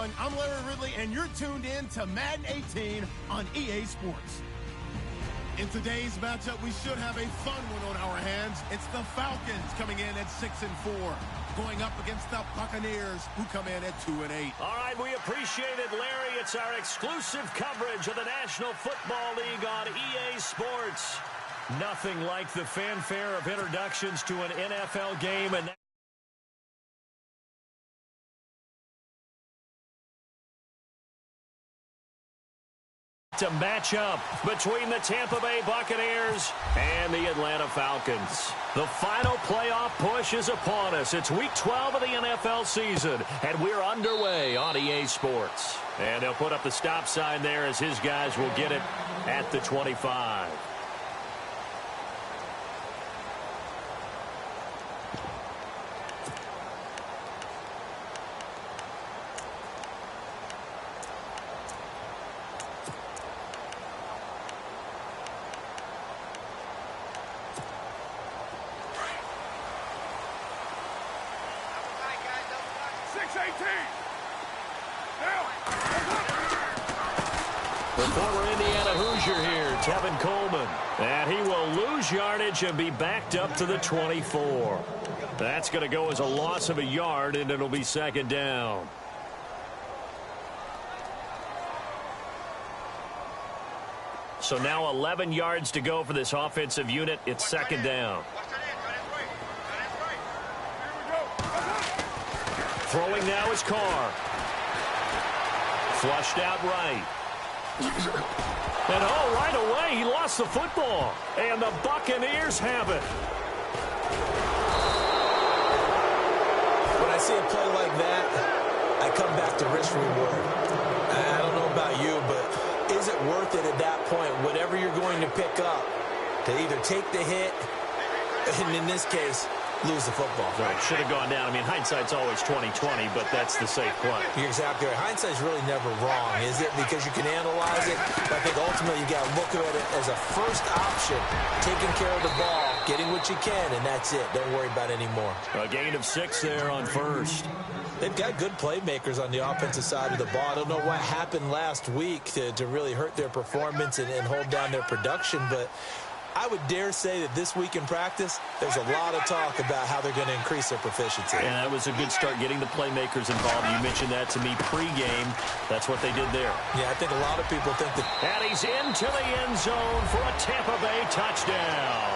everyone. I'm Larry Ridley, and you're tuned in to Madden 18 on EA Sports. In today's matchup, we should have a fun one on our hands. It's the Falcons coming in at 6-4, going up against the Buccaneers, who come in at 2-8. All right, we appreciate it, Larry. It's our exclusive coverage of the National Football League on EA Sports. Nothing like the fanfare of introductions to an NFL game, and to match up between the Tampa Bay Buccaneers and the Atlanta Falcons. The final playoff push is upon us. It's week 12 of the NFL season, and we're underway on EA Sports. And they'll put up the stop sign there as his guys will get it at the 25. The former Indiana Hoosier here, Tevin Coleman. And he will lose yardage and be backed up to the 24. That's going to go as a loss of a yard, and it'll be second down. So now 11 yards to go for this offensive unit. It's second down. Throwing now is Carr. Flushed out right. And right away, he lost the football. And the Buccaneers have it. When I see a play like that, I come back to risk reward. I don't know about you, but is it worth it at that point, whatever you're going to pick up, to either take the hit, and in this case, lose the football? Right, should have gone down. I mean, hindsight's always 20/20, but that's the safe play. You're exactly right. Hindsight's really never wrong, is it? Because you can analyze it, but I think ultimately you got to look at it as a first option, taking care of the ball, getting what you can, and that's it. Don't worry about it anymore. A gain of 6 there on first. They've got good playmakers on the offensive side of the ball. I don't know what happened last week to really hurt their performance and hold down their production, but I would dare say that this week in practice, there's a lot of talk about how they're going to increase their proficiency. And that was a good start, getting the playmakers involved. You mentioned that to me pregame. That's what they did there. Yeah, I think a lot of people think that. And he's into the end zone for a Tampa Bay touchdown.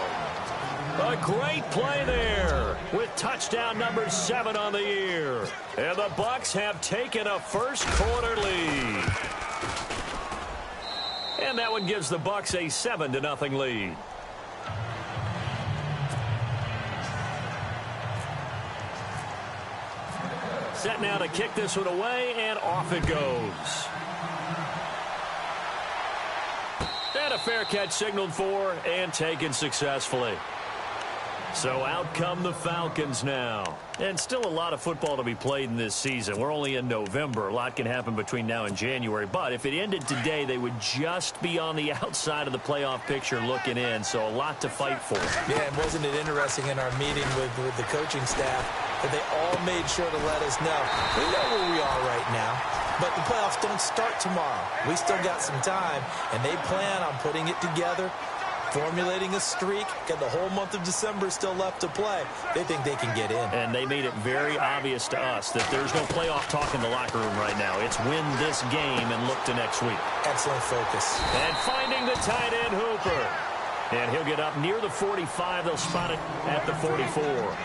A great play there with touchdown number 7 on the year. And the Bucs have taken a first quarter lead. And that one gives the Bucs a 7-0 lead. Set now to kick this one away, and off it goes. And a fair catch signaled for and taken successfully. So out come the Falcons now. And still a lot of football to be played in this season. We're only in November. A lot can happen between now and January. But if it ended today, they would just be on the outside of the playoff picture looking in. So a lot to fight for. Yeah, and wasn't it interesting in our meeting with the coaching staff that they all made sure to let us know. We know where we are right now, but the playoffs don't start tomorrow. We still got some time, and they plan on putting it together, formulating a streak, got the whole month of December still left to play. They think they can get in. And they made it very obvious to us that there's no playoff talk in the locker room right now. It's win this game and look to next week. Excellent focus. And finding the tight end Hooper. And he'll get up near the 45. They'll spot it at the 44.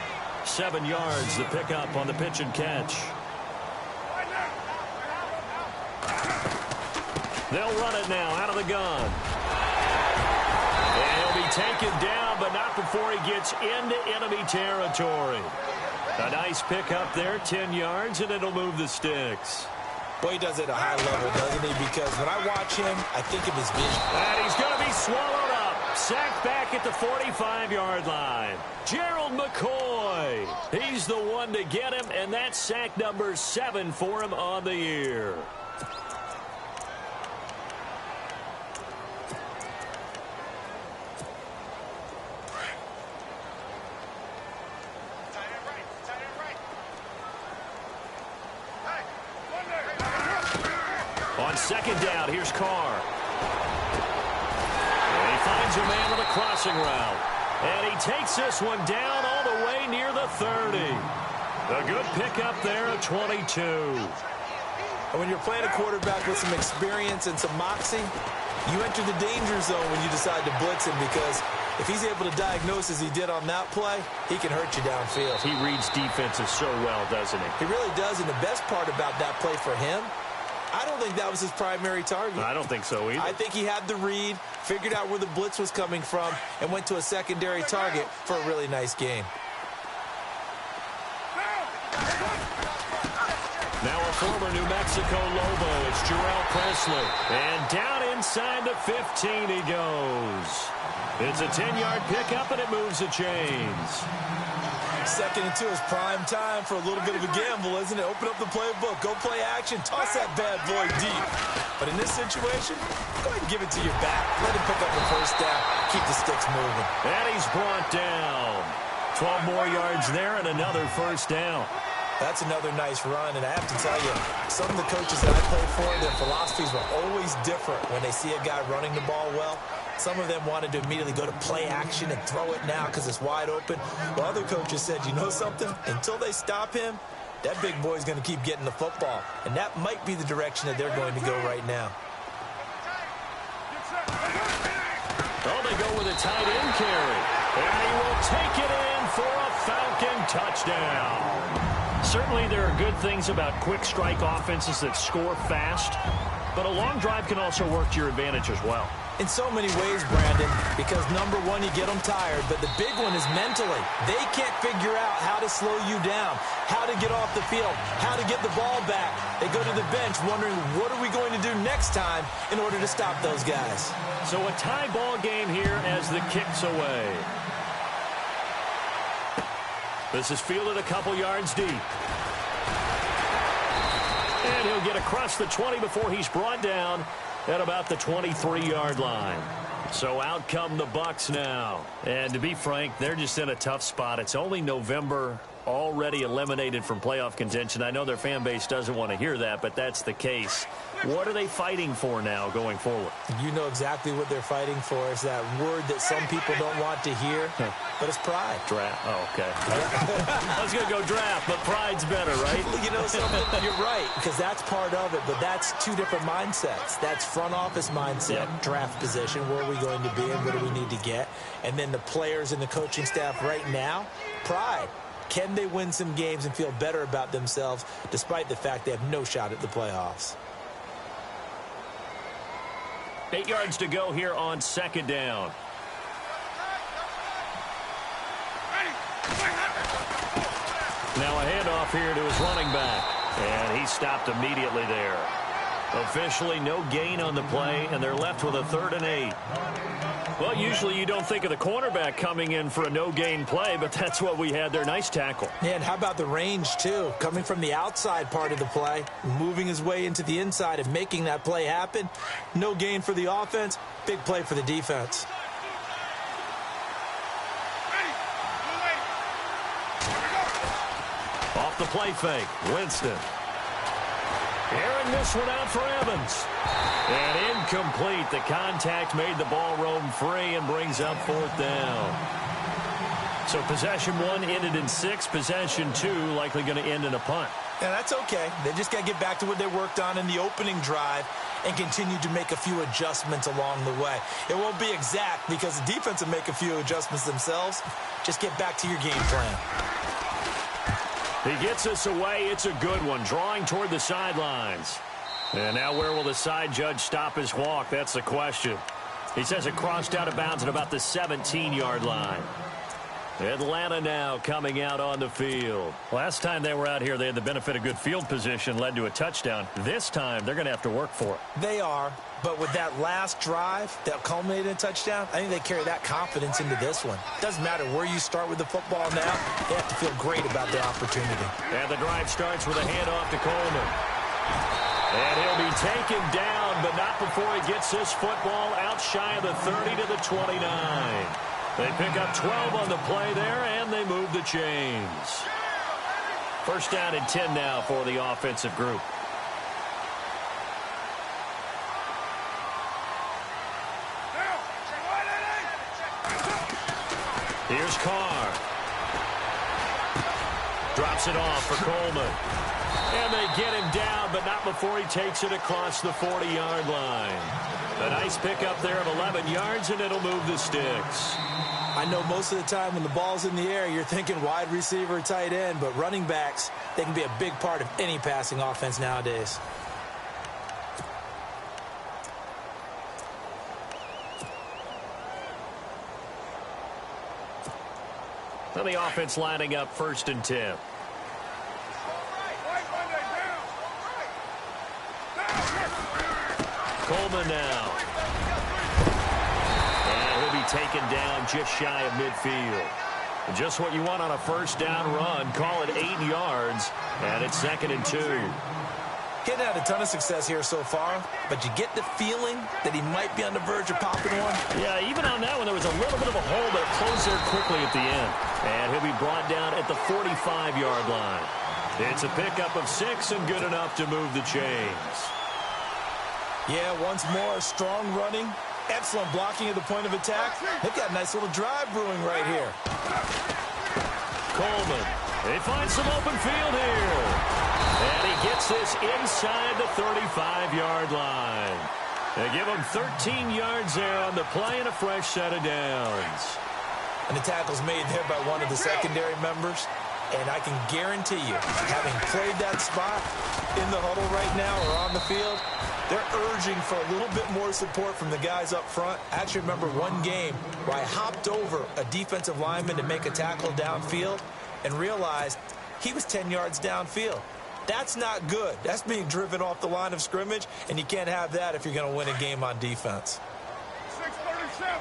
7 yards, the pickup on the pitch and catch. They'll run it now out of the gun. And he'll be taken down, but not before he gets into enemy territory. A nice pickup there, 10 yards, and it'll move the sticks. Boy, he does it at a high level, doesn't he? Because when I watch him, I think of his vision. And he's going to be swallowed up. Sacked back at the 45-yard line. Gerald McCoy. He's the one to get him, and that's sack number 7 for him on the year. second down. Here's Carr. And he finds a man with a crossing route. And he takes this one down all the way near the 30. A good pickup there at 22. And when you're playing a quarterback with some experience and some moxie, you enter the danger zone when you decide to blitz him, because if he's able to diagnose as he did on that play, he can hurt you downfield. He reads defenses so well, doesn't he? He really does, and the best part about that play for him, I don't think that was his primary target. I don't think so either. I think he had the read, figured out where the blitz was coming from, and went to a secondary target for a really nice game. Now a former New Mexico Lobo, it's Jarrell Presley. And down inside the 15 he goes. It's a 10-yard pickup, and it moves the chains. 2nd and 2 is prime time for a little bit of a gamble, isn't it? Open up the playbook, go play action, toss that bad boy deep. But in this situation, go ahead and give it to your back. Let him pick up the first down, keep the sticks moving. And he's brought down. 12 more yards there and another first down. That's another nice run, and I have to tell you, some of the coaches that I played for, their philosophies were always different when they see a guy running the ball well. Some of them wanted to immediately go to play action and throw it now because it's wide open. While other coaches said, you know something? Until they stop him, that big boy's going to keep getting the football. And that might be the direction that they're going to go right now. Oh, they go with a tight end carry. And he will take it in for a Falcon touchdown. Certainly there are good things about quick strike offenses that score fast, but a long drive can also work to your advantage as well. In so many ways, Brandon, because number one, you get them tired, but the big one is mentally. They can't figure out how to slow you down, how to get off the field, how to get the ball back. They go to the bench wondering, what are we going to do next time in order to stop those guys? So a tie ball game here as the kick's away. This is fielded a couple yards deep. And he'll get across the 20 before he's brought down at about the 23-yard line. So out come the Bucs now. And to be frank, they're just in a tough spot. It's only November, already eliminated from playoff contention. I know their fan base doesn't want to hear that, but that's the case. What are they fighting for now going forward? You know exactly what they're fighting for. Is that word that some people don't want to hear, but it's pride. Draft. Oh, okay. I was going to go draft, but pride's better, right? You know something? You're right, because that's part of it, but that's two different mindsets. That's front office mindset, draft position, where are we going to be and what do we need to get? And then the players and the coaching staff right now, pride. Can they win some games and feel better about themselves despite the fact they have no shot at the playoffs? 8 yards to go here on second down. Now a handoff here to his running back. And he stopped immediately there. Officially no gain on the play, and they're left with a 3rd and 8. Well, usually you don't think of the cornerback coming in for a no-gain play, but that's what we had there. Nice tackle. Yeah, and how about the range, too? Coming from the outside part of the play, moving his way into the inside and making that play happen. No gain for the offense, big play for the defense. Off the play fake, Winston. Airing this one out for Evans. And incomplete. The contact made the ball roam free and brings up 4th down. So possession 1 ended in 6. Possession 2 likely going to end in a punt. Yeah, that's okay. They just got to get back to what they worked on in the opening drive and continue to make a few adjustments along the way. It won't be exact because the defense will make a few adjustments themselves. Just get back to your game plan. He gets us away. It's a good one. Drawing toward the sidelines. And now where will the side judge stop his walk? That's the question. He says it crossed out of bounds at about the 17-yard line. Atlanta now coming out on the field. Last time they were out here, they had the benefit of good field position, led to a touchdown. This time, they're going to have to work for it. They are, but with that last drive that culminated in a touchdown, I think they carry that confidence into this one. Doesn't matter where you start with the football now, they have to feel great about their opportunity. And the drive starts with a handoff to Coleman. And he'll be taken down, but not before he gets this football out shy of the 30 to the 29. They pick up 12 on the play there, and they move the chains. First down and 10 now for the offensive group. Here's Carr. Drops it off for Coleman. And they get him down, but not before he takes it across the 40-yard line. A nice pickup there of 11 yards, and it'll move the sticks. I know most of the time when the ball's in the air, you're thinking wide receiver, tight end, but running backs, they can be a big part of any passing offense nowadays. And the offense lining up 1st and 10. Coleman now. And he'll be taken down just shy of midfield. And just what you want on a 1st down run. Call it 8 yards. And it's 2nd and 2. Getting had a ton of success here so far, but you get the feeling that he might be on the verge of popping one. Yeah, even on that one, there was a little bit of a hole, but it closed there quickly at the end. And he'll be brought down at the 45-yard line. It's a pickup of 6 and good enough to move the chains. Yeah, once more, strong running, excellent blocking at the point of attack. They've got a nice little drive brewing right here. Coleman, they find some open field here. And he gets this inside the 35-yard line. They give him 13 yards there on the play and a fresh set of downs. And the tackle's made there by one of the secondary members. And I can guarantee you, having played that spot in the huddle right now or on the field, they're urging for a little bit more support from the guys up front. I actually remember one game where I hopped over a defensive lineman to make a tackle downfield and realized he was 10 yards downfield. That's not good. That's being driven off the line of scrimmage, and you can't have that if you're going to win a game on defense. 637.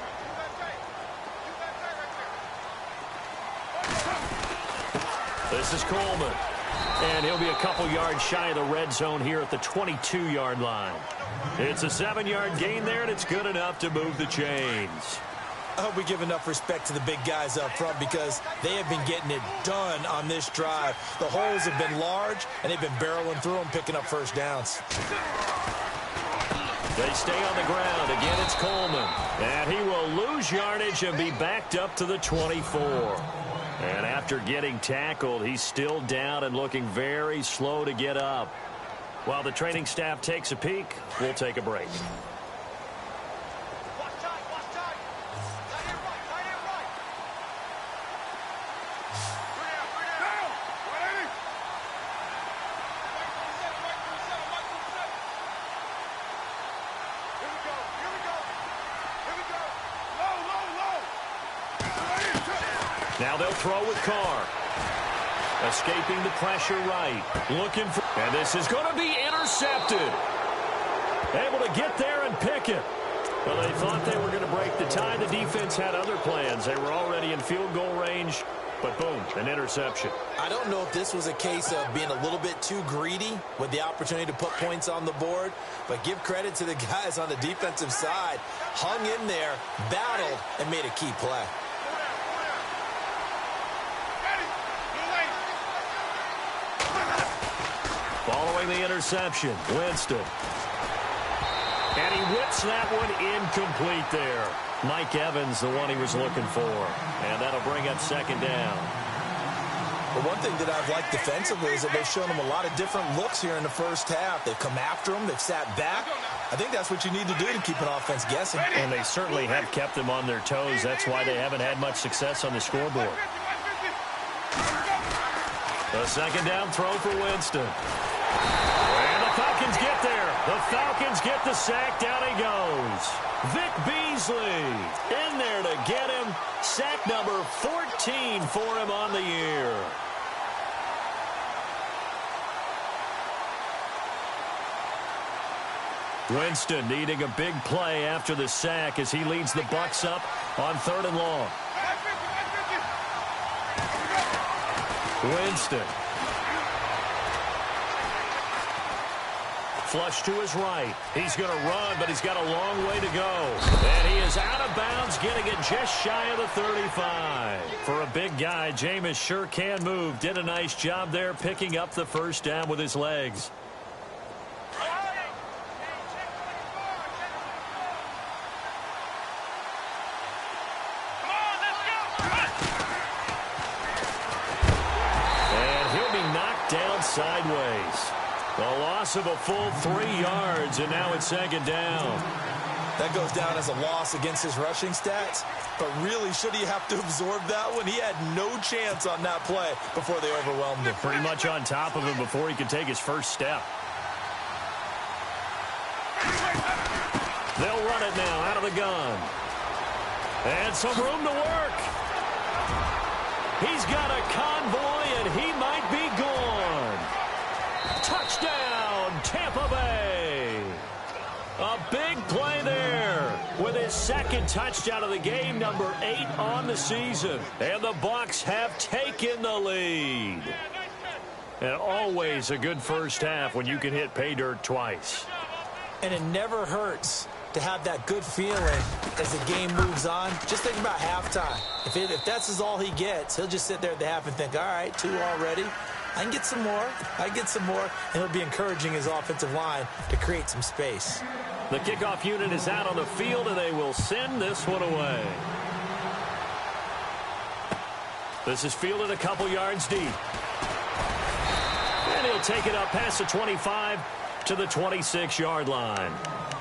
This is Coleman. And he'll be a couple yards shy of the red zone here at the 22-yard line. It's a 7-yard gain there, and it's good enough to move the chains. I hope we give enough respect to the big guys up front because they have been getting it done on this drive. The holes have been large, and they've been barreling through them, picking up 1st downs. They stay on the ground. Again, it's Coleman. And he will lose yardage and be backed up to the 24. And after getting tackled, he's still down and looking very slow to get up. While the training staff takes a peek, we'll take a break. Now they'll throw with Carr. Escaping the pressure right. Looking for... And this is going to be intercepted. Able to get there and pick it. Well, they thought they were going to break the tie. The defense had other plans. They were already in field goal range. But boom, an interception. I don't know if this was a case of being a little bit too greedy with the opportunity to put points on the board. But give credit to the guys on the defensive side. Hung in there, battled, and made a key play. Following the interception, Winston. And he whips that one incomplete there. Mike Evans, the one he was looking for. And that'll bring up 2nd down. But one thing that I've liked defensively is that they've shown them a lot of different looks here in the 1st half. They've come after them. They've sat back. I think that's what you need to do to keep an offense guessing. And they certainly have kept them on their toes. That's why they haven't had much success on the scoreboard. A 2nd down throw for Winston. And the Falcons get there. The Falcons get the sack. Down he goes. Vic Beasley in there to get him. Sack number 14 for him on the year. Winston needing a big play after the sack as he leads the Bucs up on 3rd and long. Winston. Flush to his right. He's going to run, but he's got a long way to go. And he is out of bounds, getting it just shy of the 35. For a big guy, Jameis sure can move. Did a nice job there picking up the 1st down with his legs. sideways. A loss of a full 3 yards, and now it's second down. That goes down as a loss against his rushing stats, but really, should he have to absorb that one? He had no chance on that play before they overwhelmed him. Pretty much on top of him before he could take his first step. They'll run it now out of the gun. And some room to work. He's got a convoy, and he might be gone. Touchdown, Tampa Bay. A big play there with his second touchdown of the game, number 8 on the season. And the Bucs have taken the lead. And always a good first half when you can hit pay dirt twice. And it never hurts to have that good feeling as the game moves on. Just think about halftime. If that's all he gets, he'll just sit there at the half and think, all right, 2 already. I can get some more. I can get some more. And he'll be encouraging his offensive line to create some space. The kickoff unit is out on the field, and they will send this one away. This is fielded a couple yards deep. And he'll take it up past the 25 to the 26-yard line.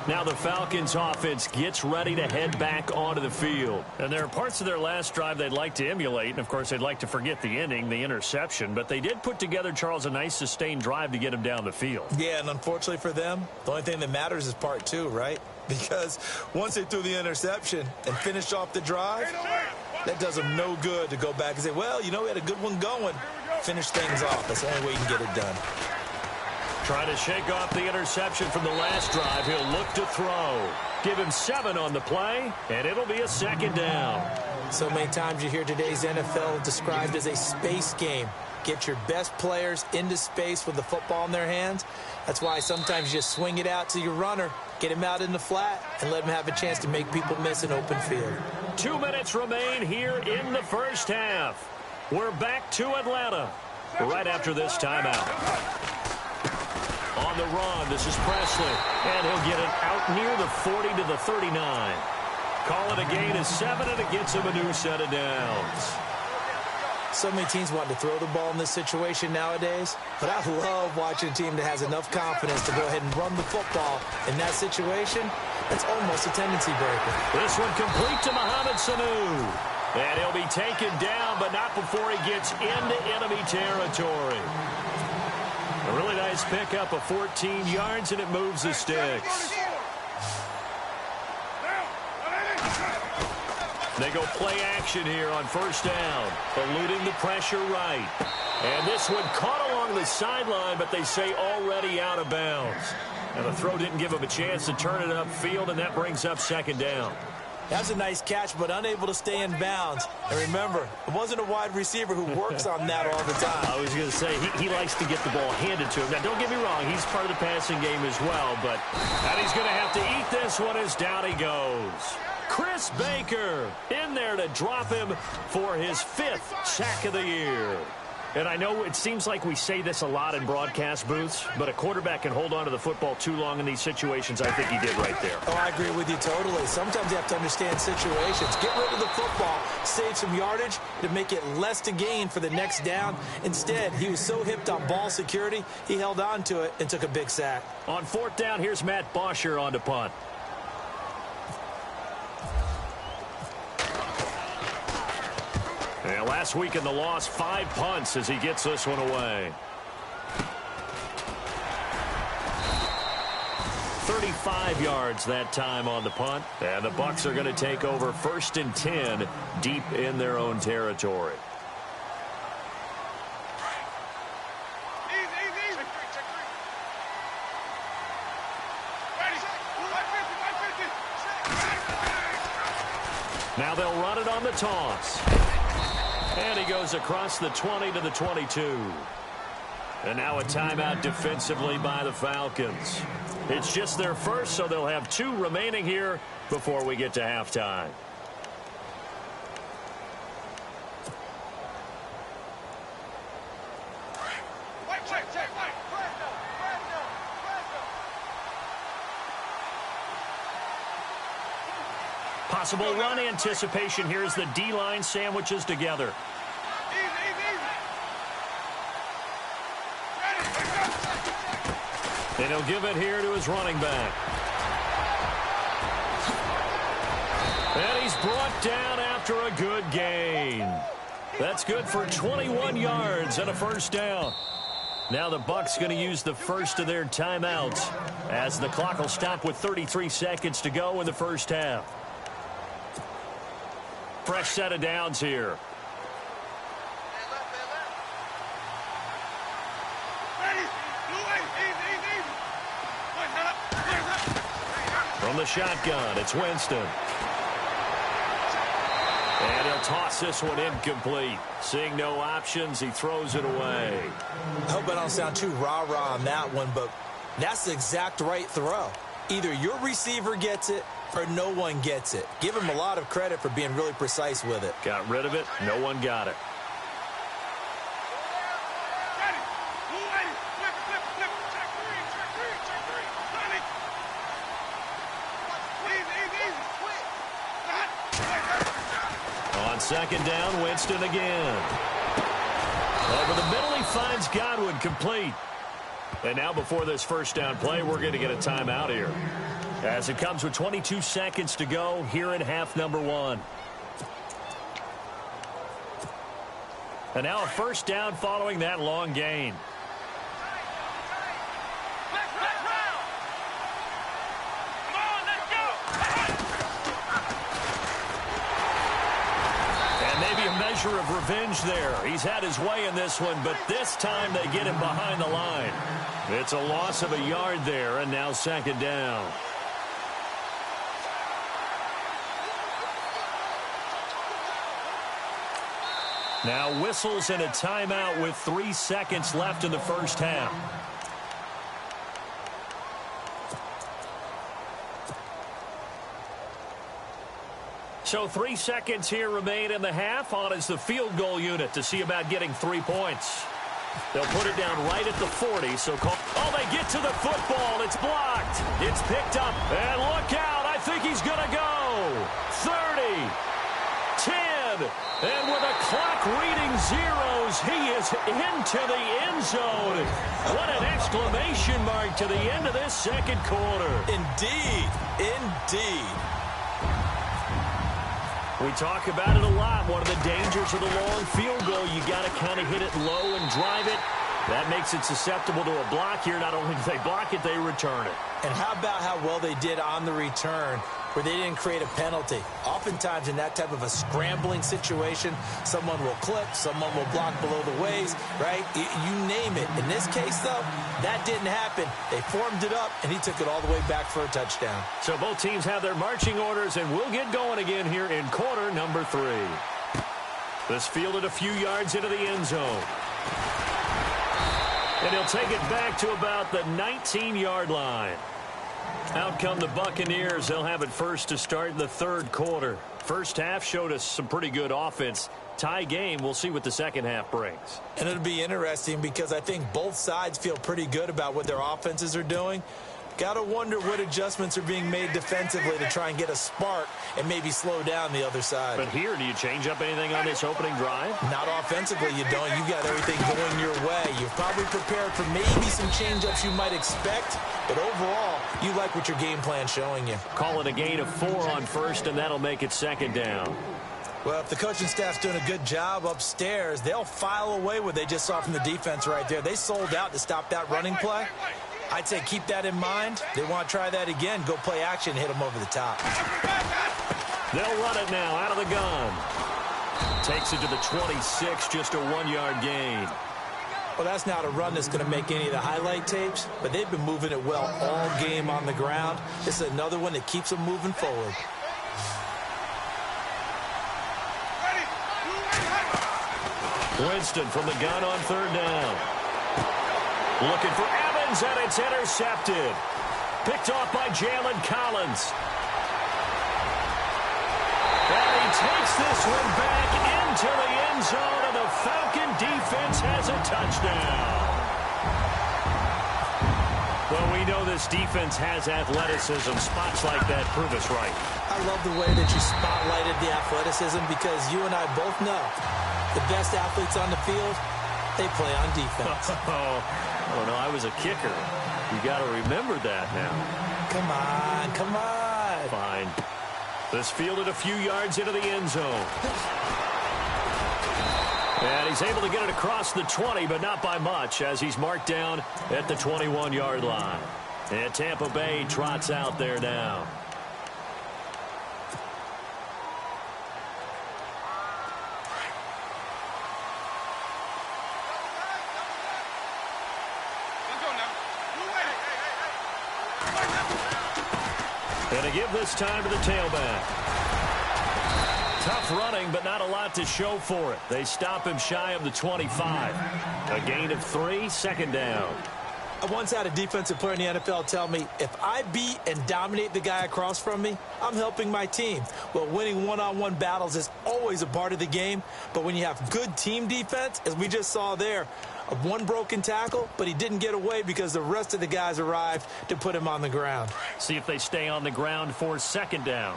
Now the Falcons offense gets ready to head back onto the field. And there are parts of their last drive they'd like to emulate. And, of course, they'd like to forget the inning, the interception. But they did put together, Charles, a nice sustained drive to get him down the field. Yeah, and unfortunately for them, the only thing that matters is part 2, right? Because once they threw the interception and finished off the drive, that does them no good to go back and say, well, you know, we had a good one going. Finish things off. That's the only way you can get it done. Trying to shake off the interception from the last drive. He'll look to throw. Give him 7 on the play, and it'll be a second down. So many times you hear today's NFL described as a space game. Get your best players into space with the football in their hands. That's why sometimes you just swing it out to your runner, get him out in the flat, and let him have a chance to make people miss an open field. 2 minutes remain here in the first half. We're back to Atlanta right after this timeout. On the run, this is Presley, and he'll get it out near the 40 to the 39. Call it a gain of 7, and it gets him a new set of downs. So many teams want to throw the ball in this situation nowadays, but I love watching a team that has enough confidence to go ahead and run the football in that situation. That's almost a tendency breaker. This one complete to Mohamed Sanu. And he'll be taken down, but not before he gets into enemy territory. A really nice pickup of 14 yards, and it moves the sticks. They go play action here on first down, eluding the pressure right. And this one caught along the sideline, but they say already out of bounds. And the throw didn't give him a chance to turn it upfield, and that brings up second down. That's a nice catch, but unable to stay in bounds. And remember, it wasn't a wide receiver who works on that all the time. I was going to say, he likes to get the ball handed to him. Now, don't get me wrong, he's part of the passing game as well, but and he's going to have to eat this one as down he goes. Chris Baker in there to drop him for his 5th sack of the year. And I know it seems like we say this a lot in broadcast booths, but a quarterback can hold on to the football too long in these situations. I think he did right there. Oh, I agree with you totally. Sometimes you have to understand situations. Get rid of the football, save some yardage to make it less to gain for the next down. Instead, he was so hipped on ball security, he held on to it and took a big sack. On 4th down, here's Matt Bosher on to punt. And last week in the loss, 5 punts as he gets this one away. 35 yards that time on the punt. And the Bucs are going to take over 1st and 10 deep in their own territory. Now they'll run it on the toss. And he goes across the 20 to the 22. And now a timeout defensively by the Falcons. It's just their first, so they'll have 2 remaining here before we get to halftime. Possible run anticipation here as the D-line sandwiches together. And he'll give it here to his running back. And he's brought down after a good gain. That's good for 21 yards and a first down. Now the Bucs going to use the first of their timeouts as the clock will stop with 33 seconds to go in the first half. Fresh set of downs here. From the shotgun, it's Winston. And he'll toss this one incomplete. Seeing no options, he throws it away. I hope I don't sound too rah-rah on that one, but that's the exact right throw. Either your receiver gets it or no one gets it. Give him a lot of credit for being really precise with it. Got rid of it. No one got it. On second down, Winston again. Over the middle, he finds Godwin complete. And now before this first down play, we're going to get a timeout here, as it comes with 22 seconds to go here in half number one. And now a first down following that long gain. And maybe a measure of revenge there. He's had his way in this one, but this time they get him behind the line. It's a loss of a yard there, and now second down. Now whistles and a timeout with 3 seconds left in the first half. So 3 seconds here remain in the half. On is the field goal unit to see about getting 3 points. They'll put it down right at the 40. So they get to the football. It's blocked. It's picked up. And look out. I think he's going to go. 30. 10. And with a clock reading zeros, he is into the end zone. What an exclamation mark to the end of this second quarter. Indeed. Indeed. We talk about it a lot. One of the dangers of the long field goal, you got to kind of hit it low and drive it. That makes it susceptible to a block here. Not only do they block it, they return it. And how about how well they did on the return, where they didn't create a penalty? Oftentimes in that type of a scrambling situation, someone will clip, someone will block below the waist, right? You name it. In this case, though, that didn't happen. They formed it up, and he took it all the way back for a touchdown. So both teams have their marching orders, and we'll get going again here in quarter number 3. This fielded a few yards into the end zone. And he'll take it back to about the 19-yard line. Out come the Buccaneers. They'll have it first to start the third quarter. First half showed us some pretty good offense. Tie game. We'll see what the second half brings. And it'll be interesting because I think both sides feel pretty good about what their offenses are doing. Got to wonder what adjustments are being made defensively to try and get a spark and maybe slow down the other side. But here, do you change up anything on this opening drive? Not offensively, you don't. You got everything going your way. You've probably prepared for maybe some change-ups you might expect, but overall, you like what your game plan's showing you. Call it a gain of 4 on first, and that'll make it second down. Well, if the coaching staff's doing a good job upstairs, they'll file away what they just saw from the defense right there. They sold out to stop that running play. I'd say keep that in mind. They want to try that again. Go play action, hit them over the top. They'll run it now out of the gun. Takes it to the 26, just a 1-yard gain. Well, that's not a run that's going to make any of the highlight tapes, but they've been moving it well all game on the ground. This is another one that keeps them moving forward. Winston from the gun on third down. Looking for Evans, and it's intercepted. Picked off by Jalen Collins. And he takes this one back into the end zone, and the Falcon defense has a touchdown. Well, we know this defense has athleticism. Spots like that prove us right. I love the way that you spotlighted the athleticism because you and I both know the best athletes on the field, they play on defense. I don't know. I was a kicker. You got to remember that now. Come on, come on. Fine. This fielded a few yards into the end zone. And he's able to get it across the 20, but not by much, as he's marked down at the 21-yard line. And Tampa Bay trots out there now. And to give this time to the tailback. Tough running, but not a lot to show for it. They stop him shy of the 25. A gain of 3, second down. I once had a defensive player in the NFL tell me, if I beat and dominate the guy across from me, I'm helping my team. Well, winning one-on-one battles is always a part of the game, but when you have good team defense, as we just saw there, one broken tackle, but he didn't get away because the rest of the guys arrived to put him on the ground. See if they stay on the ground for second down.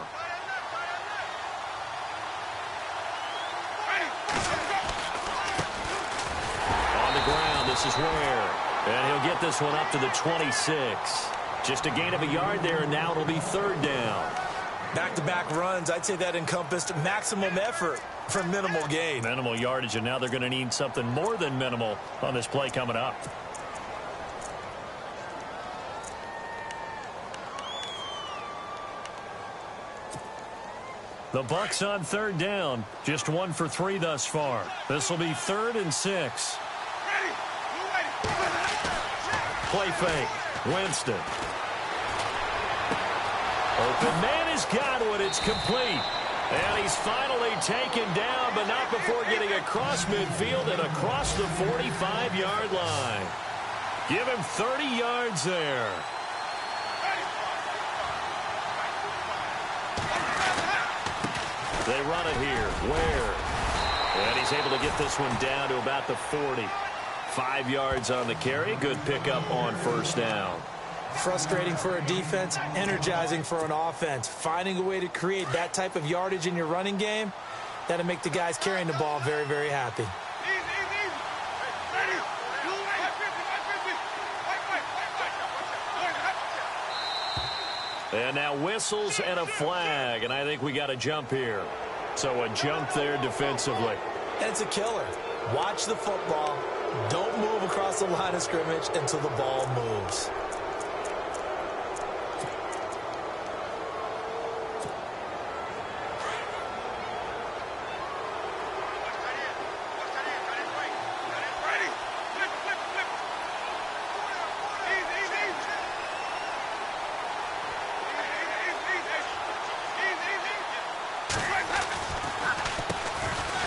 On the ground, this is Ware. And he'll get this one up to the 26. Just a gain of a yard there, and now it'll be third down. Back-to-back runs, I'd say that encompassed maximum effort for minimal gain. Minimal yardage, and now they're going to need something more than minimal on this play coming up. The Bucs on third down. Just 1 for 3 thus far. This will be 3rd and 6. Play fake. Winston. Open man is Godwin. It's complete. And he's finally taken down, but not before getting across midfield and across the 45-yard line. Give him 30 yards there. They run it here. Ware. And he's able to get this one down to about the 40. 5 yards on the carry. Good pickup on first down. Frustrating for a defense, energizing for an offense. Finding a way to create that type of yardage in your running game, that'll make the guys carrying the ball very, very happy. And now whistles and a flag, and I think we got a jump here. So a jump there defensively. And it's a killer. Watch the football. Don't move across the line of scrimmage until the ball moves.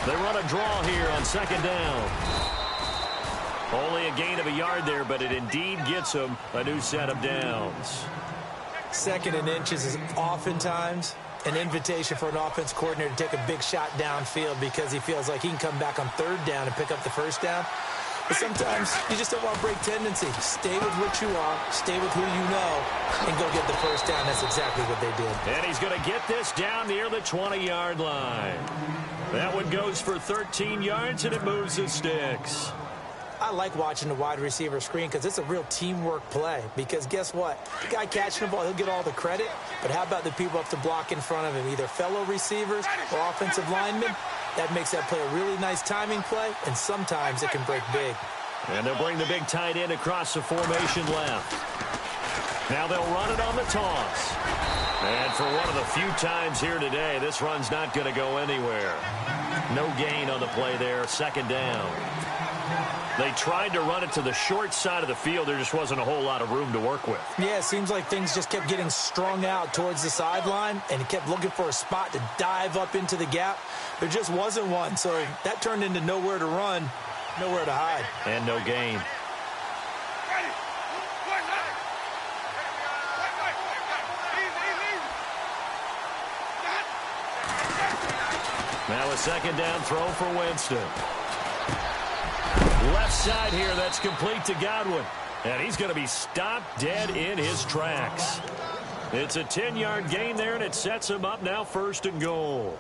They run a draw here on second down. Only a gain of a yard there, but it indeed gets them a new set of downs. 2nd and inches is oftentimes an invitation for an offense coordinator to take a big shot downfield because he feels like he can come back on 3rd down and pick up the 1st down. But sometimes you just don't want to break tendency. Stay with what you are, stay with who you know, and go get the 1st down. That's exactly what they did. And he's going to get this down near the 20-yard line. That one goes for 13 yards, and it moves the sticks. I like watching the wide receiver screen because it's a real teamwork play. Because guess what? The guy catching the ball, he'll get all the credit. But how about the people up to block in front of him, either fellow receivers or offensive linemen? That makes that play a really nice timing play, and sometimes it can break big. And they'll bring the big tight end across the formation left. Now they'll run it on the toss. And for one of the few times here today, this run's not going to go anywhere. No gain on the play there, 2nd down. They tried to run it to the short side of the field. There just wasn't a whole lot of room to work with. Yeah, it seems like things just kept getting strung out towards the sideline, and he kept looking for a spot to dive up into the gap. There just wasn't one, so that turned into nowhere to run, nowhere to hide. And no gain. Now a 2nd down throw for Winston. Left side here, that's complete to Godwin. And he's going to be stopped dead in his tracks. It's a 10-yard gain there, and it sets him up now 1st and goal.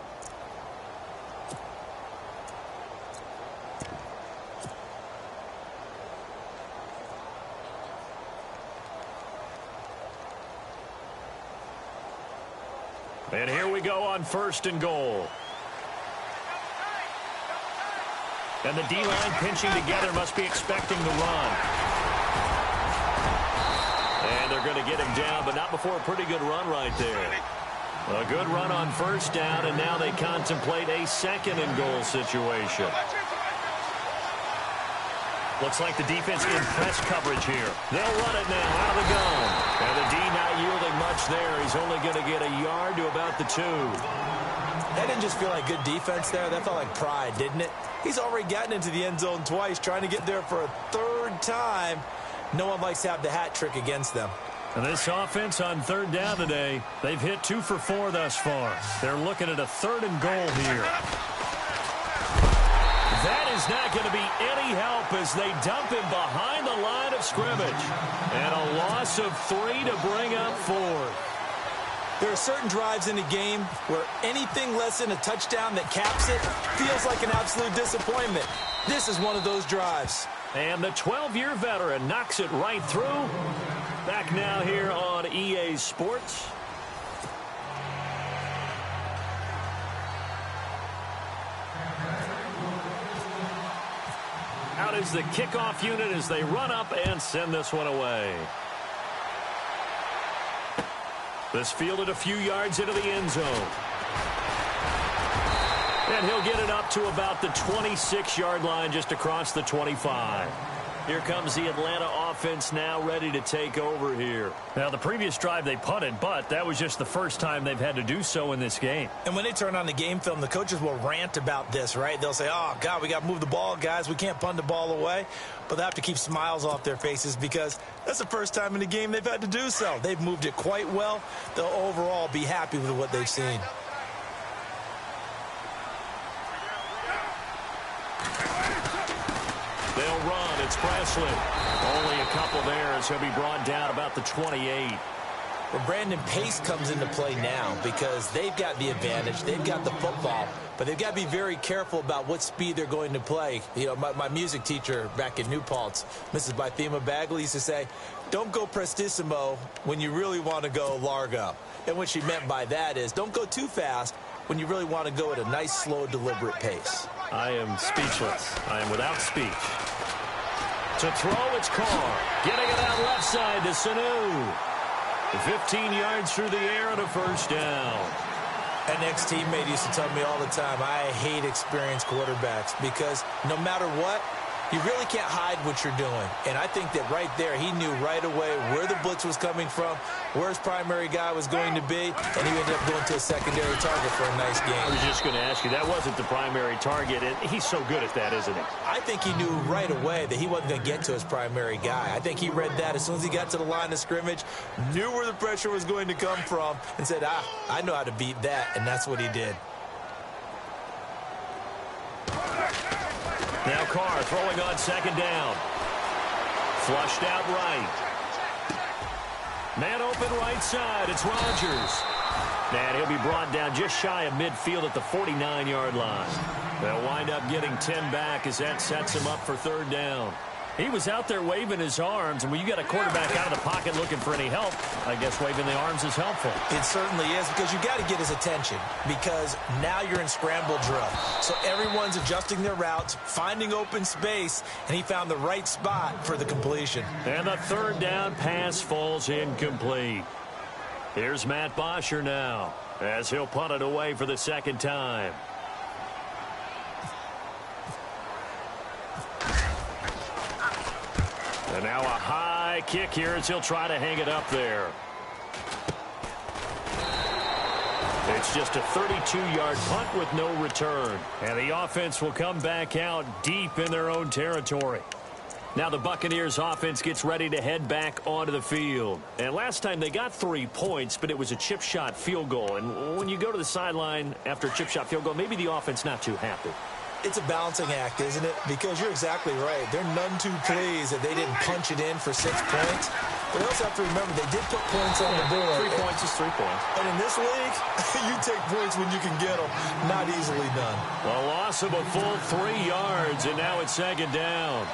And here we go on 1st and goal. And the D-line pinching together must be expecting the run. And they're going to get him down, but not before a pretty good run right there. A good run on 1st down, and now they contemplate a 2nd and goal situation. Looks like the defense in press coverage here. They'll run it now out of the gun. And the D not yielding much there. He's only going to get a yard to about the 2. That didn't just feel like good defense there. That felt like pride, didn't it? He's already gotten into the end zone twice, trying to get there for a 3rd time. No one likes to have the hat trick against them. And this offense on 3rd down today, they've hit 2 for 4 thus far. They're looking at a 3rd and goal here. That is not going to be any help as they dump him behind the line of scrimmage. And a loss of 3 to bring up 4. There are certain drives in a game where anything less than a touchdown that caps it feels like an absolute disappointment. This is one of those drives. And the 12-year veteran knocks it right through. Back now here on EA Sports. Out is the kickoff unit as they run up and send this one away. This fielded a few yards into the end zone. And he'll get it up to about the 26-yard line just across the 25. Here comes the Atlanta offense now ready to take over here. Now, the previous drive they punted, but that was just the first time they've had to do so in this game. And when they turn on the game film, the coaches will rant about this, right? They'll say, oh, God, we got to move the ball, guys. We can't punt the ball away. But they have to keep smiles off their faces because that's the first time in the game they've had to do so. They've moved it quite well. They'll overall be happy with what they've seen. They'll run. It's Presley. Only a couple there as he'll be brought down about the 28. Well, Brandon, pace comes into play now because they've got the advantage. They've got the football, but they've got to be very careful about what speed they're going to play. You know, my music teacher back in New Paltz, Mrs. Bythema Bagley, used to say, don't go prestissimo when you really want to go largo. And what she meant by that is don't go too fast when you really want to go at a nice, slow, deliberate pace. I am speechless. I am without speech. To throw, it's Carr. Getting it out left side to Sanu. 15 yards through the air and a 1st down. An ex-teammate used to tell me all the time, I hate experienced quarterbacks because no matter what, you really can't hide what you're doing. And I think that right there, he knew right away where the blitz was coming from, where his primary guy was going to be, and he ended up going to a secondary target for a nice game. I was just going to ask you, that wasn't the primary target, and he's so good at that, isn't he? I think he knew right away that he wasn't going to get to his primary guy. I think he read that as soon as he got to the line of scrimmage, knew where the pressure was going to come from, and said, I know how to beat that, and that's what he did. Now Carr throwing on 2nd down. Flushed out right. Man open right side. It's Rodgers. And he'll be brought down just shy of midfield at the 49-yard line. They'll wind up getting 10 back as that sets him up for 3rd down. He was out there waving his arms, and when you got a quarterback out of the pocket looking for any help, I guess waving the arms is helpful. It certainly is because you got to get his attention because now you're in scramble drill. So everyone's adjusting their routes, finding open space, and he found the right spot for the completion. And the 3rd down pass falls incomplete. Here's Matt Bosher now as he'll punt it away for the 2nd time. And now a high kick here as he'll try to hang it up there. It's just a 32-yard punt with no return. And the offense will come back out deep in their own territory. Now the Buccaneers offense gets ready to head back onto the field. And last time they got 3 points, but it was a chip shot field goal. And when you go to the sideline after a chip shot field goal, maybe the offense not too happy. It's a balancing act, isn't it? Because you're exactly right. They're none too pleased that they didn't punch it in for 6 points. But they also have to remember they did put points on the board. 3 points is 3 points. And in this league, you take points when you can get them. Not easily done. A loss of a full 3 yards, and now it's 2nd down.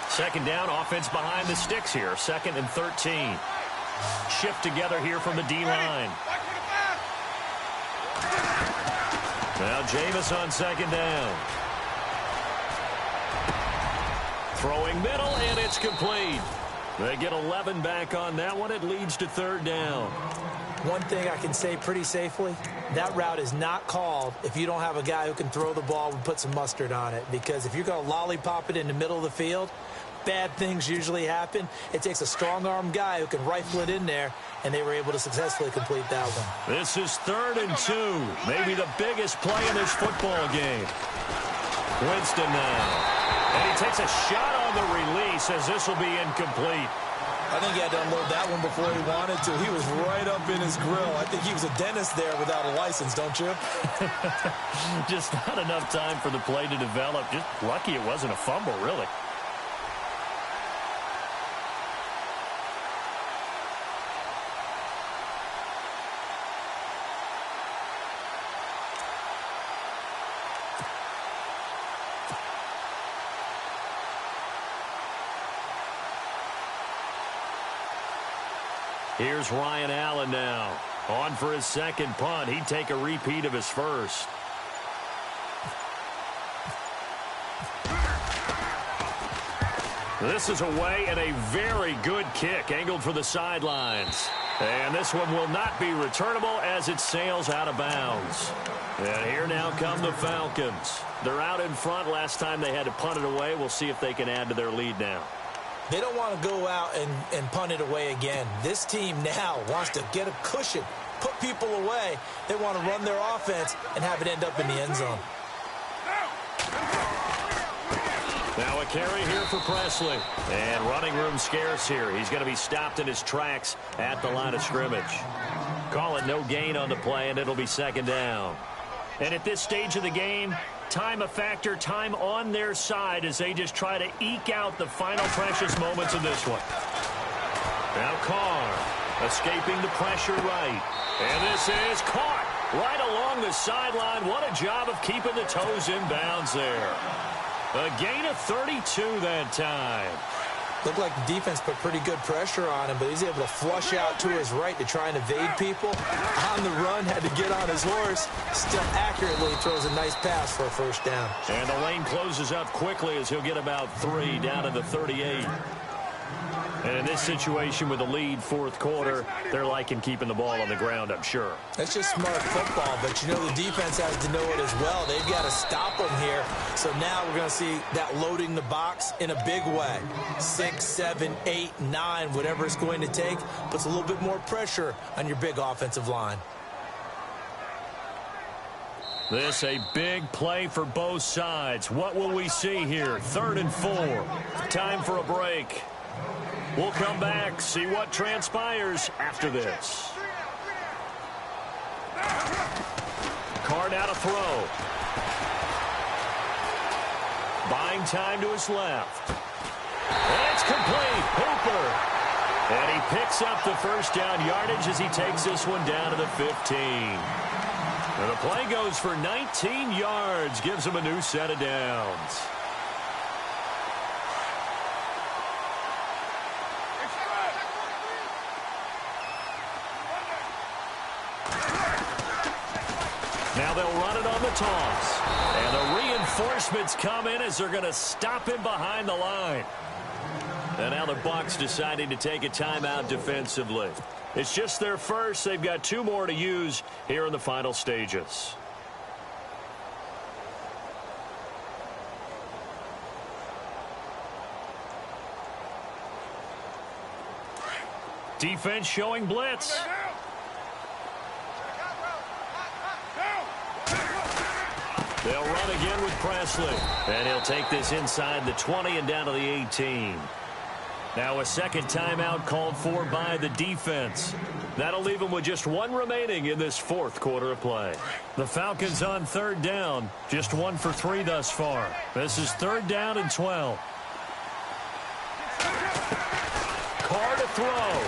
2nd down, offense behind the sticks here. 2nd and 13. Shift together here from the D-line. Now Jameis on second down. Throwing middle, and it's complete. They get 11 back on that one. It leads to third down. One thing I can say pretty safely, that route is not called if you don't have a guy who can throw the ball and put some mustard on it. Because if you're going to lollipop it in the middle of the field, bad things usually happen. It takes a strong-arm guy who can rifle it in there, and they were able to successfully complete that one. This is 3rd and 2, maybe the biggest play in this football game. Winston now. And he takes a shot on the release as this will be incomplete. I think he had to unload that one before he wanted to. He was right up in his grill. I think he was a dentist there without a license, don't you? Just not enough time for the play to develop. Just lucky it wasn't a fumble, really. Here's Ryan Allen now. On for his second punt. He'd take a repeat of his first. This is away and a very good kick angled for the sidelines. And this one will not be returnable as it sails out of bounds. And here now come the Falcons. They're out in front. Last time they had to punt it away. We'll see if they can add to their lead now. They don't want to go out and punt it away again. This team now wants to get a cushion, put people away. They want to run their offense and have it end up in the end zone. Now a carry here for Presley. And running room scarce here. He's going to be stopped in his tracks at the line of scrimmage. Call it no gain on the play, and it'll be second down. And at this stage of the game, time a factor, time on their side as they just try to eke out the final precious moments of this one. Now Carr escaping the pressure right. And this is caught right along the sideline. What a job of keeping the toes in bounds there. A gain of 32 that time. Looked like the defense put pretty good pressure on him, but he's able to flush out to his right to try and evade people. On the run, had to get on his horse. Still accurately throws a nice pass for a first down. And the lane closes up quickly as he'll get about 3 down to the 38. And in this situation with the lead fourth quarter, they're liking keeping the ball on the ground, I'm sure. That's just smart football, but you know the defense has to know it as well. They've got to stop them here. So now we're going to see that loading the box in a big way. 6, 7, 8, 9, whatever it's going to take, puts a little bit more pressure on your big offensive line. This a big play for both sides. What will we see here? 3rd and 4. Time for a break. We'll come back, see what transpires after this. Carr now to throw. Buying time to his left. And it's complete. Hooper. And he picks up the first down yardage as he takes this one down to the 15. And the play goes for 19 yards. Gives him a new set of downs. Now they'll run it on the toss. And the reinforcements come in as they're going to stop him behind the line. And now the Bucs deciding to take a timeout defensively. It's just their first. They've got 2 more to use here in the final stages. Defense showing blitz. They'll run again with Presley. And he'll take this inside the 20 and down to the 18. Now a second timeout called for by the defense. That'll leave them with just 1 remaining in this fourth quarter of play. The Falcons on 3rd down. Just 1 for 3 thus far. This is 3rd down and 12. Carr to throw.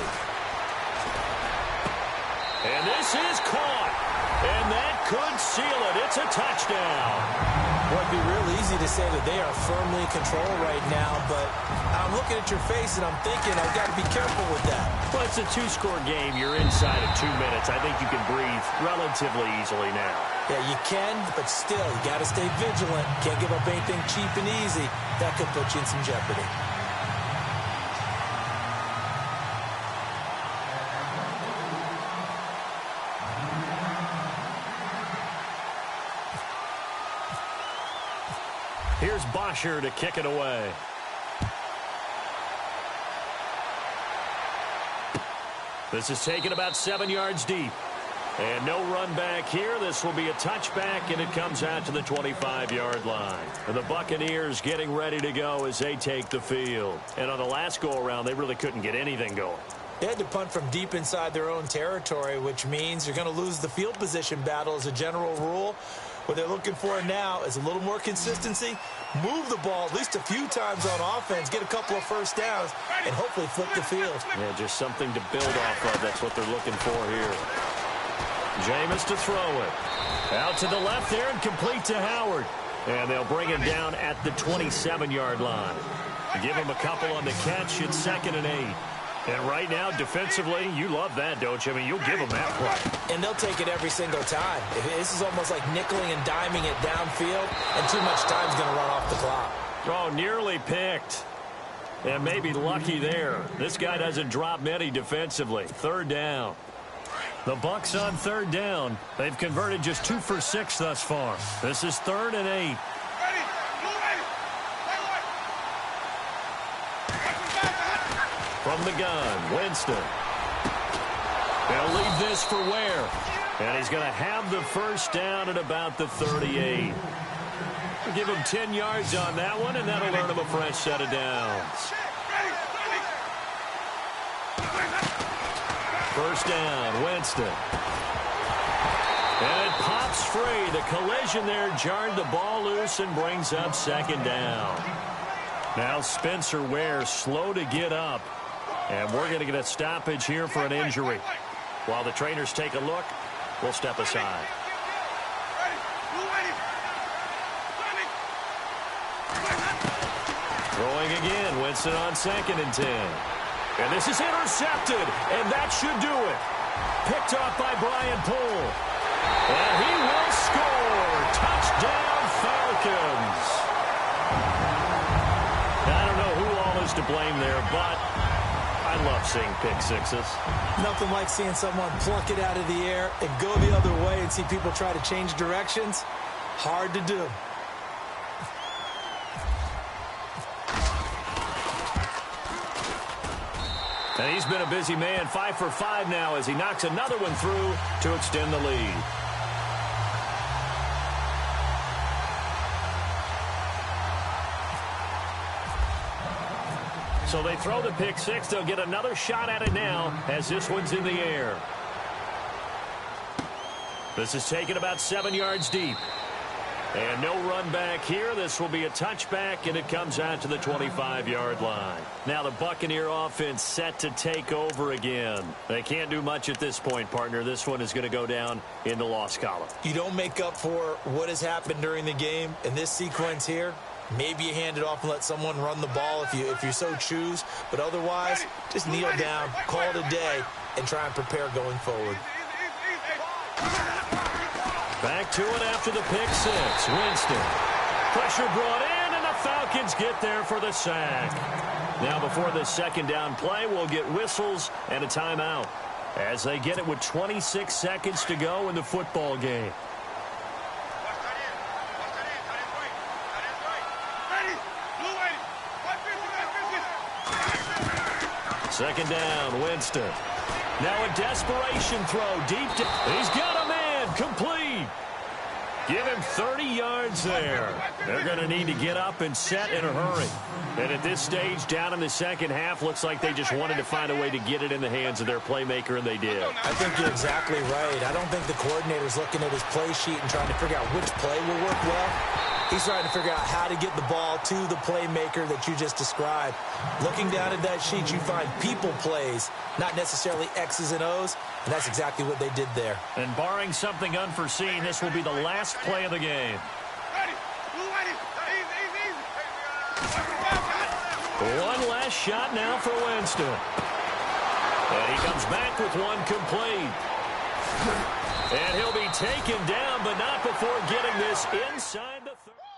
And this is caught. And that could seal it. It's a touchdown. Well, it'd be real easy to say that they are firmly in control right now, but I'm looking at your face and I'm thinking I've got to be careful with that. Well, it's a two-score game. You're inside of 2 minutes. I think you can breathe relatively easily now. Yeah, you can, but still, you got to stay vigilant. Can't give up anything cheap and easy. That could put you in some jeopardy. Here's Bosher to kick it away. This is taken about 7 yards deep. And no run back here. This will be a touchback, and it comes out to the 25-yard line. And the Buccaneers getting ready to go as they take the field. And on the last go-around, they really couldn't get anything going. They had to punt from deep inside their own territory, which means you're going to lose the field position battle as a general rule. What they're looking for now is a little more consistency, move the ball at least a few times on offense, get a couple of first downs, and hopefully flip the field. Yeah, just something to build off of. That's what they're looking for here. Jameis to throw it. Out to the left there and complete to Howard. And they'll bring him down at the 27-yard line. Give him a couple on the catch. It's 2nd and 8. And right now, defensively, you love that, don't you? I mean, you'll give them that play. And they'll take it every single time. This is almost like nickeling and diming it downfield, and too much time's going to run off the clock. Oh, nearly picked. And maybe lucky there. This guy doesn't drop many defensively. 3rd down. The Bucs on 3rd down. They've converted just 2 for 6 thus far. This is 3rd and 8. From the gun, Winston. They'll leave this for Ware. And he's going to have the first down at about the 38. We'll give him 10 yards on that one, and that'll earn him a fresh set of downs. First down, Winston. And it pops free. The collision there jarred the ball loose and brings up 2nd down. Now Spencer Ware slow to get up. And we're going to get a stoppage here for an injury. While the trainers take a look, we'll step aside. Throwing again, Winston on 2nd and 10. And this is intercepted, and that should do it. Picked off by Brian Poole. And he will score. Touchdown, Falcons. I don't know who all is to blame there, but I love seeing pick sixes. Nothing like seeing someone pluck it out of the air and go the other way and see people try to change directions. Hard to do. And he's been a busy man, 5 for 5 now as he knocks another one through to extend the lead. So they throw the pick six. They'll get another shot at it now as this one's in the air. This is taken about 7 yards deep. And no run back here. This will be a touchback, and it comes out to the 25-yard line. Now the Buccaneer offense set to take over again. They can't do much at this point, partner. This one is going to go down in the loss column. You don't make up for what has happened during the game in this sequence here. Maybe you hand it off and let someone run the ball if you so choose. But otherwise, just kneel down, call it a day, and try and prepare going forward. Back to it after the pick six. Winston. Pressure brought in, and the Falcons get there for the sack. Now before this second down play, we'll get whistles and a timeout as they get it with 26 seconds to go in the football game. Second down, Winston. Now a desperation throw deep. He's got a man, complete. Give him 30 yards there. They're going to need to get up and set in a hurry. And at this stage, down in the second half, looks like they just wanted to find a way to get it in the hands of their playmaker, and they did. I think you're exactly right. I don't think the coordinator's looking at his play sheet and trying to figure out which play will work well. He's trying to figure out how to get the ball to the playmaker that you just described. Looking down at that sheet, you find people plays, not necessarily X's and O's, and that's exactly what they did there. And barring something unforeseen, this will be the last play of the game. One last shot now for Winston. And he comes back with one complete. And he'll be taken down, but not before getting this inside the 30.